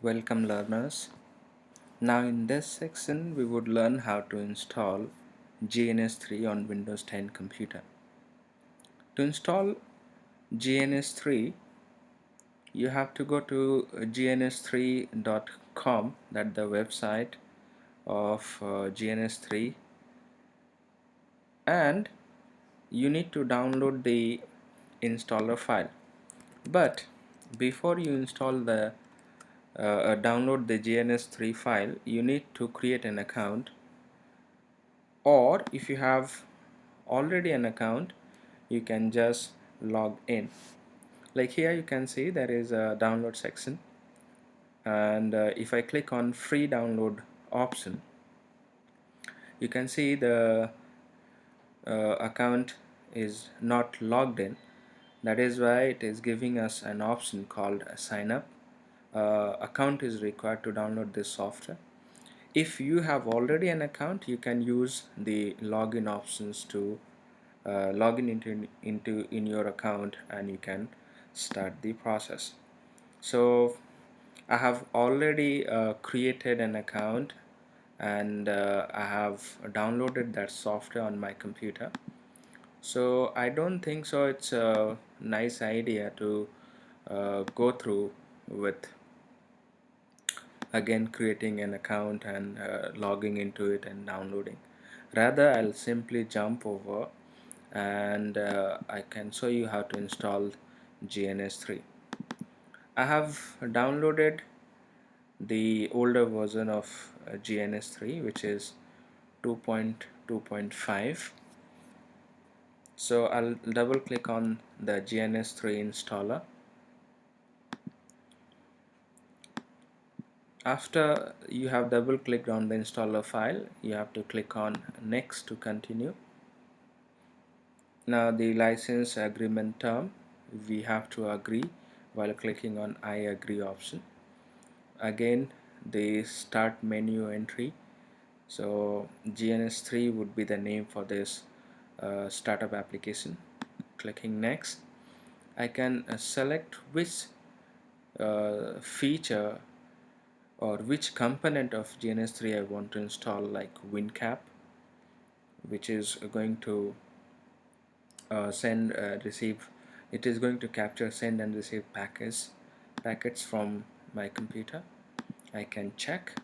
Welcome learners. Now in this section we would learn how to install GNS3 on Windows 10 computer. To install GNS3 you have to go to gns3.com, that's the website of GNS3, and you need to download the installer file. But before you install the download the GNS3 file, you need to create an account, or if you have already an account you can just log in. Like here you can see there is a download section, and if I click on free download option, you can see the account is not logged in. That is why it is giving us an option called sign up. Account is required to download this software. If you have already an account, you can use the login options to log in into in your account, and you can start the process. So I have already created an account, and I have downloaded that software on my computer. So I don't think so it's a nice idea to go through with again creating an account and logging into it and downloading. Rather, I'll simply jump over, and I can show you how to install GNS3. I have downloaded the older version of GNS3, which is 2.2.5. So I'll double click on the GNS3 installer. After you have double clicked on the installer file, you have to click on next to continue. Now the license agreement term we have to agree while clicking on I agree option. Again, the start menu entry, so GNS3 would be the name for this startup application. Clicking next, I can select which feature or which component of GNS3 I want to install, like WinCap, which is going to receive, it is going to capture, send and receive packets from my computer. I can check.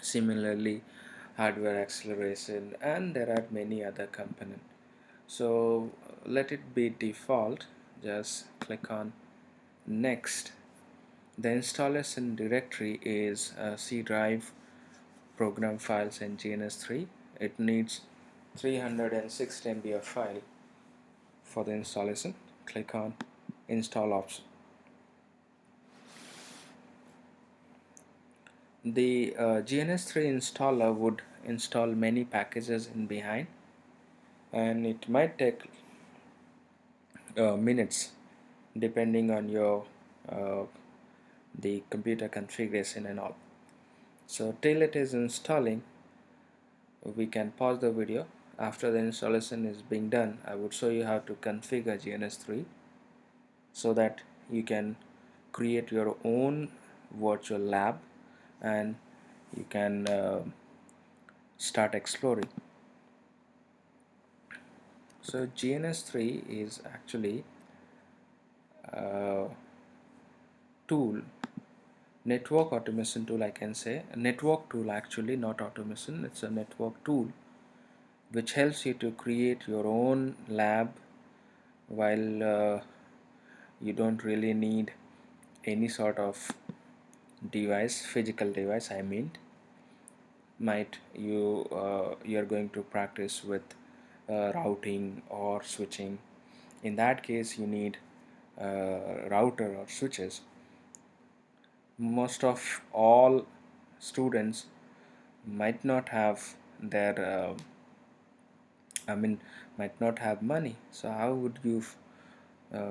Similarly, hardware acceleration, and there are many other components. So let it be default. Just click on next. The installation directory is C drive, program files, and GNS3. It needs 360 MB of file for the installation. Click on install option. The GNS3 installer would install many packages in behind, and it might take minutes depending on your the computer configuration and all. So till it is installing, we can pause the video. After the installation is being done, I would show you how to configure GNS3 so that you can create your own virtual lab, and you can start exploring. So GNS3 is actually a tool, network automation tool, I can say a network tool, actually not automation, it's a network tool which helps you to create your own lab while you don't really need any sort of device, physical device I mean. Might you're going to practice with routing or switching. In that case you need router or switches. Most of all students might not have their might not have money, so how would you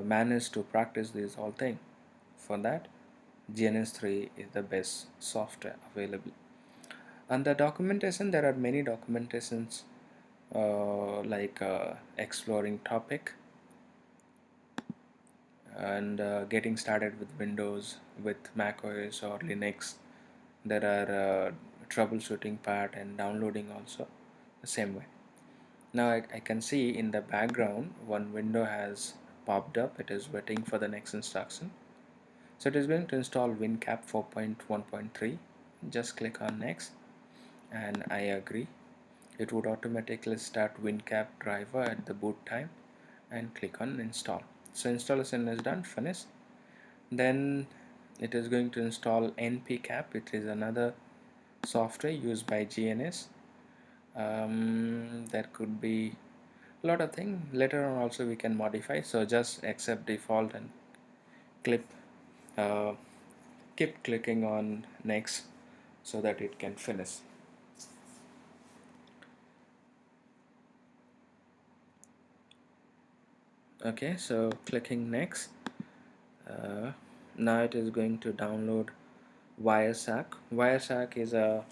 manage to practice this whole thing? For that, GNS3 is the best software available. And the documentation, there are many documentations like exploring topic, and getting started with Windows, with Mac OS or Linux. There are troubleshooting part and downloading also the same way. Now I can see in the background one window has popped up. It is waiting for the next instruction. So it is going to install WinCap 4.1.3. Just click on next and I agree. It would automatically start WinCap driver at the boot time and click on install. So installation is done, finish. Then it is going to install npcap. It is another software used by GNS. There could be a lot of things later on also we can modify, so just accept default and click uh, keep clicking on next so that it can finish. Okay, so clicking next. uh, Now it is going to download Wiresack. Wiresack is a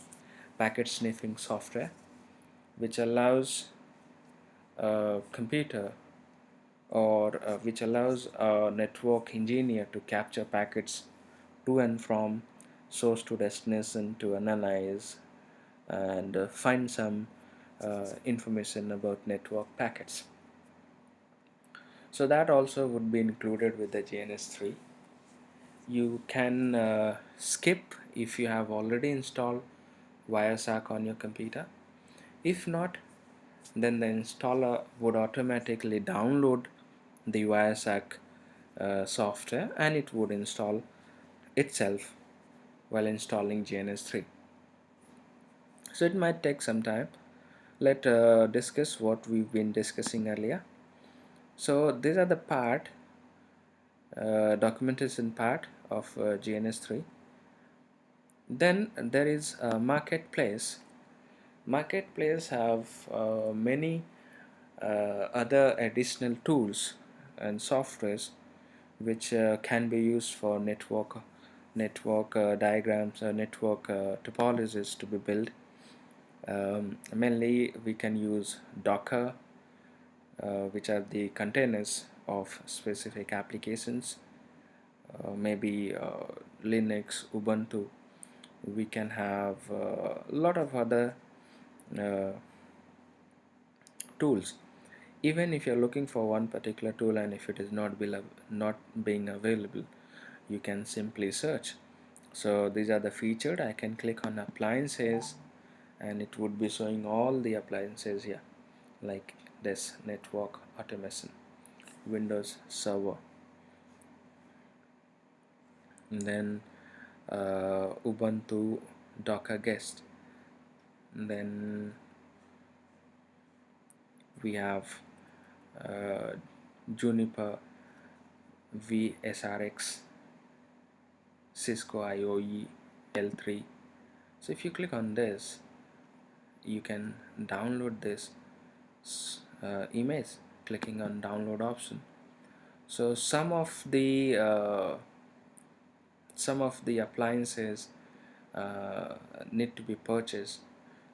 packet sniffing software which allows a computer or which allows a network engineer to capture packets to and from source to destination to analyze and find some information about network packets. So that also would be included with the GNS3. You can skip if you have already installed Wiresack on your computer. If not, then the installer would automatically download the Wiresack software and it would install itself while installing GNS3. So it might take some time. Let's discuss what we've been discussing earlier. So these are the documentation part of GNS3. Then there is marketplace. Marketplace have many other additional tools and softwares which can be used for network diagrams or network topologies to be built. Mainly we can use Docker, which are the containers of specific applications, maybe Linux, Ubuntu. We can have a lot of other uh, tools. Even if you're looking for one particular tool and if it is not being available, you can simply search. So these are the featured. I can click on appliances and it would be showing all the appliances here, like this: network automation, Windows Server, and then Ubuntu Docker Guest, and then we have uh, Juniper VSRX, Cisco IOE L3. So if you click on this, you can download this image clicking on download option. So some of the appliances uh, need to be purchased.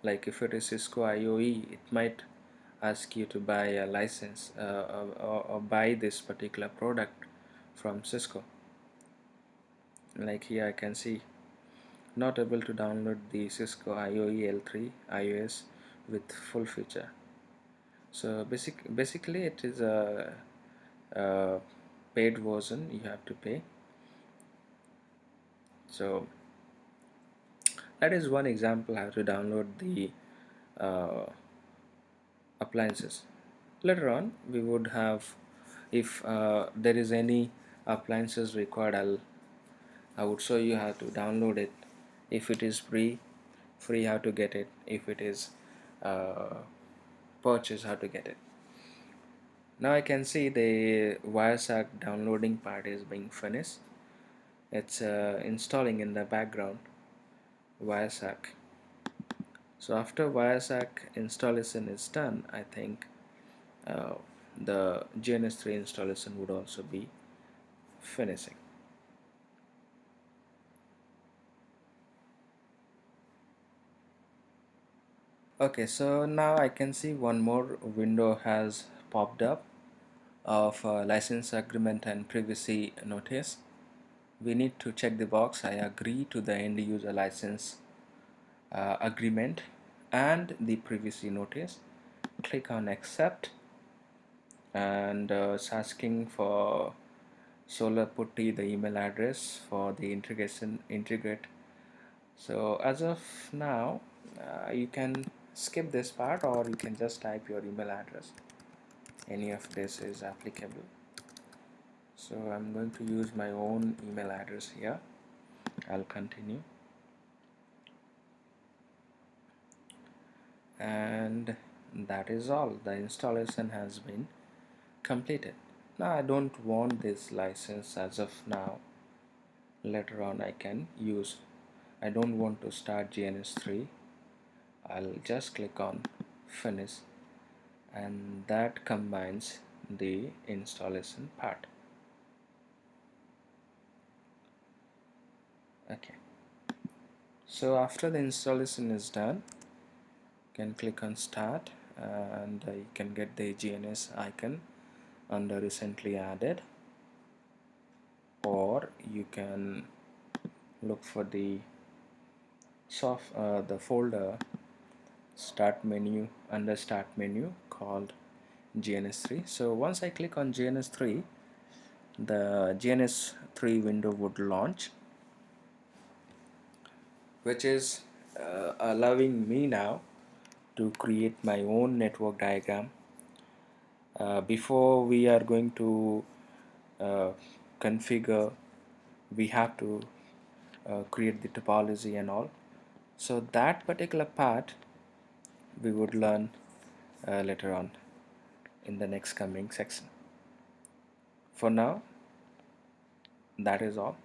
Like if it is Cisco IOE, it might ask you to buy a license or buy this particular product from Cisco. Like here I can see not able to download the Cisco IOE L3 iOS with full feature. So basically it is a paid version you have to pay. So that is one example how to download the uh, appliances. Later on we would have, if there is any appliances required, I would show you how to download it. If it is free how to get it. If it is uh, purchase, how to get it. Now I can see the Wiresack downloading part is being finished. It's installing in the background Wiresack. So after Wiresack installation is done, I think uh, the GNS3 installation would also be finishing. Okay, so now I can see one more window has popped up. of license agreement and privacy notice, we need to check the box I agree to the end user license agreement and the privacy notice. Click on accept, and it's asking for solar putty the email address for the integration integrate. So as of now, you can skip this part, or you can just type your email address. Any of this is applicable. So I'm going to use my own email address here. I'll continue, and that is all. The installation has been completed. Now I don't want this license as of now. Later on I can use. I don't want to start GNS3. I'll just click on finish, and that combines the installation part. Okay, so after the installation is done, you can click on start, and you can get the GNS icon under recently added, or you can look for the the folder start menu under start menu called GNS3. So once I click on GNS3, the GNS3 window would launch, which is allowing me now to create my own network diagram. Before we are going to uh, configure, we have to create the topology and all. So that particular part we would learn later on in the next coming section. For now, that is all.